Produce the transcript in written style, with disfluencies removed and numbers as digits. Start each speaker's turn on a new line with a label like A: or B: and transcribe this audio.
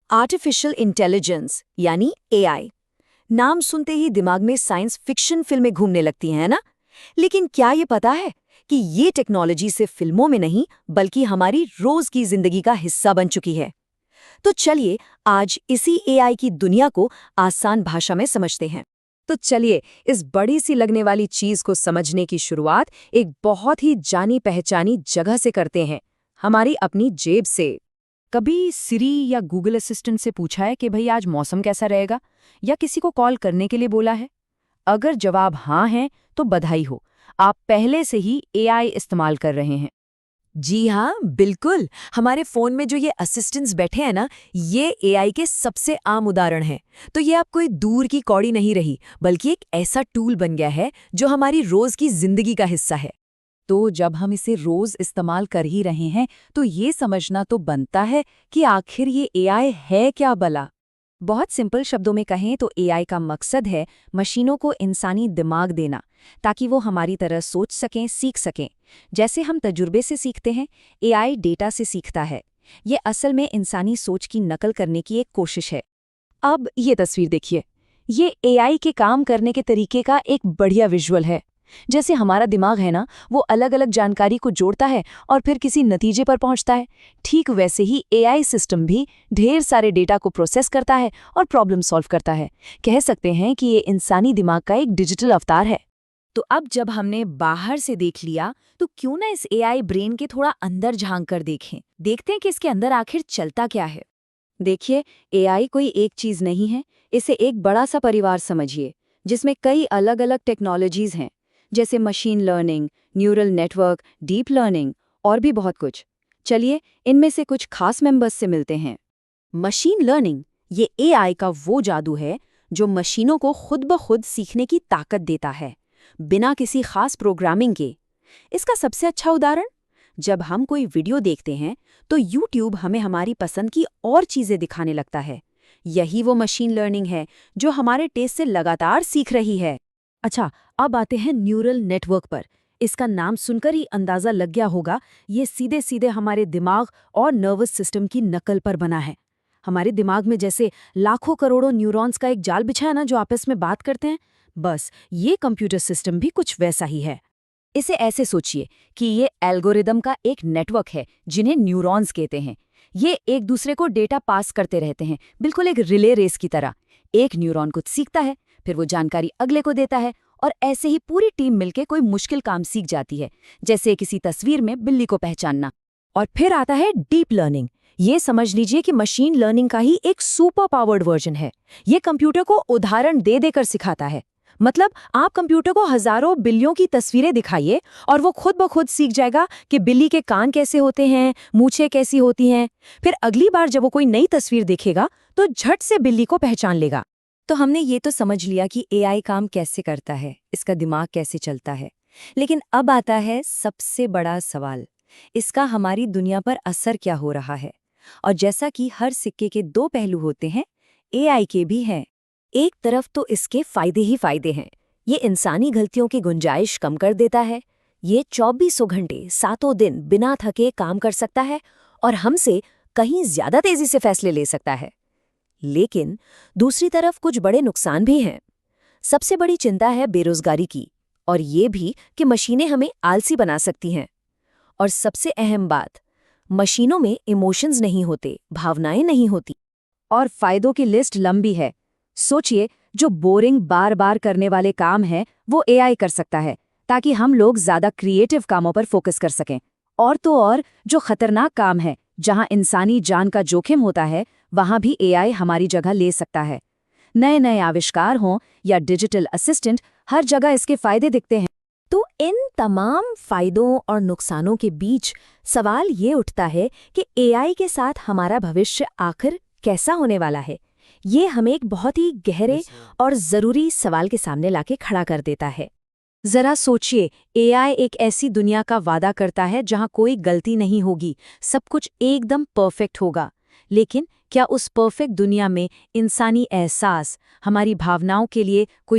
A: Artificial intelligence यानी AI. नाम सुनते ही दिमाग में साइंस फिक्शन फिल्में घूमने लगती हैं ना। लेकिन क्या ये पता है कि ये टेक्नोलॉजी सिर्फ फिल्मों में नहीं बल्कि हमारी रोज की जिंदगी का हिस्सा बन चुकी है। तो चलिए आज इसी एआई की दुनिया को आसान भाषा में समझते हैं। तो चलिए इस बड़ी सी लगने वाली चीज को समझने की शुरुआत एक बहुत ही जानी पहचानी जगह से करते हैं, हमारी अपनी जेब से। कभी सिरी या गूगल असिस्टेंट से पूछा है कि भाई आज मौसम कैसा रहेगा, या किसी को कॉल करने के लिए बोला है? अगर जवाब हाँ है तो बधाई हो, आप पहले से ही एआई इस्तेमाल कर रहे हैं।
B: जी हाँ, बिल्कुल। हमारे फोन में जो ये असिस्टेंट्स बैठे हैं ना, ये एआई के सबसे आम उदाहरण हैं। तो ये अब कोई दूर की कौड़ी नहीं रही, बल्कि एक ऐसा टूल बन गया है जो हमारी रोज की जिंदगी का हिस्सा है।
C: तो जब हम इसे रोज इस्तेमाल कर ही रहे हैं तो ये समझना तो बनता है कि आखिर ये एआई है क्या भला।
A: बहुत सिंपल शब्दों में कहें तो एआई का मकसद है मशीनों को इंसानी दिमाग देना, ताकि वो हमारी तरह सोच सकें, सीख सकें। जैसे हम तजुर्बे से सीखते हैं, एआई डेटा से सीखता है। ये असल में इंसानी सोच की नकल करने की एक कोशिश है। अब ये तस्वीर देखिए, ये एआई के काम करने के तरीके का एक बढ़िया विजुअल है। जैसे हमारा दिमाग है ना, वो अलग अलग जानकारी को जोड़ता है और फिर किसी नतीजे पर पहुंचता है। ठीक वैसे ही एआई सिस्टम भी ढेर सारे डेटा को प्रोसेस करता है और प्रॉब्लम सॉल्व करता है। कह सकते हैं कि ये इंसानी दिमाग का एक डिजिटल अवतार है। तो अब जब हमने बाहर से देख लिया, तो क्यों ना इस एआई ब्रेन के थोड़ा अंदर झांक कर देखते हैं कि इसके अंदर आखिर चलता क्या है। देखिए, एआई कोई एक चीज नहीं है, इसे एक बड़ा सा परिवार समझिए, जिसमें कई अलग अलग टेक्नोलॉजीज हैं, जैसे machine learning, neural network, deep learning और भी बहुत कुछ। चलिए इनमें से कुछ खास मेंबर्स से मिलते हैं। मशीन लर्निंग, ये एआई का वो जादू है जो मशीनों को खुद ब खुद सीखने की ताकत देता है, बिना किसी खास प्रोग्रामिंग के। इसका सबसे अच्छा उदाहरण, जब हम कोई वीडियो देखते हैं तो यूट्यूब हमें हमारी पसंद की और चीजें दिखाने लगता है। यही वो मशीन लर्निंग है जो हमारे टेस्ट से लगातार सीख रही है। अच्छा, अब आते हैं न्यूरल नेटवर्क पर। इसका नाम सुनकर ही अंदाजा लग गया होगा, ये सीधे सीधे हमारे दिमाग और नर्वस सिस्टम की नकल पर बना है। हमारे दिमाग में जैसे लाखों करोड़ों न्यूरॉन्स का एक जाल बिछा है ना, जो आपस में बात करते हैं, बस ये कंप्यूटर सिस्टम भी कुछ वैसा ही है। इसे ऐसे सोचिए कि ये एल्गोरिदम का एक नेटवर्क है जिन्हें न्यूरॉन्स कहते हैं। ये एक दूसरे को डेटा पास करते रहते हैं, बिल्कुल एक रिले रेस की तरह। एक न्यूरॉन कुछ सीखता है, फिर वो जानकारी अगले को देता है, और ऐसे ही पूरी टीम मिलकर कोई मुश्किल काम सीख जाती है, जैसे किसी तस्वीर में बिल्ली को पहचानना। और फिर आता है डीप लर्निंग। ये समझ लीजिए कि मशीन लर्निंग का ही एक सुपर पावर्ड वर्जन है। ये कंप्यूटर को उदाहरण दे देकर सिखाता है। मतलब आप कंप्यूटर को हजारों बिल्लियों की तस्वीरें दिखाइए और वो खुद ब खुद सीख जाएगा कि बिल्ली के कान कैसे होते हैं, मूछें कैसी होती हैं। फिर अगली बार जब वो कोई नई तस्वीर देखेगा तो झट से बिल्ली को पहचान लेगा। तो हमने ये तो समझ लिया कि एआई काम कैसे करता है, इसका दिमाग कैसे चलता है। लेकिन अब आता है सबसे बड़ा सवाल, इसका हमारी दुनिया पर असर क्या हो रहा है। और जैसा कि हर सिक्के के दो पहलू होते हैं, एआई के भी हैं। एक तरफ तो इसके फायदे ही फायदे हैं। ये इंसानी गलतियों की गुंजाइश कम कर देता है। ये 24 घंटे 7 दिन बिना थके काम कर सकता है और हमसे कहीं ज्यादा तेजी से फैसले ले सकता है। लेकिन दूसरी तरफ कुछ बड़े नुकसान भी हैं। सबसे बड़ी चिंता है बेरोजगारी की, और ये भी कि मशीनें हमें आलसी बना सकती हैं। और सबसे अहम बात, मशीनों में इमोशंस नहीं होते, भावनाएं नहीं होती। और फायदों की लिस्ट लंबी है। सोचिए, जो बोरिंग बार बार करने वाले काम हैं वो एआई कर सकता है, ताकि हम लोग ज्यादा क्रिएटिव कामों पर फोकस कर सकें। और तो और जो खतरनाक काम है, जहां इंसानी जान का जोखिम होता है, वहां भी एआई हमारी जगह ले सकता है। नए नए आविष्कार हों या डिजिटल असिस्टेंट, हर जगह इसके फायदे दिखते हैं। तो इन तमाम फायदों और नुकसानों के बीच सवाल ये उठता है कि एआई के साथ हमारा भविष्य आखिर कैसा होने वाला है। ये हमें एक बहुत ही गहरे और जरूरी सवाल के सामने लाके खड़ा कर देता है। जरा सोचिए, एआई एक ऐसी दुनिया का वादा करता है जहां कोई गलती नहीं होगी, सब कुछ एकदम परफेक्ट होगा। लेकिन क्या उस परफेक्ट दुनिया में इंसानी एहसास, हमारी भावनाओं के लिए कोई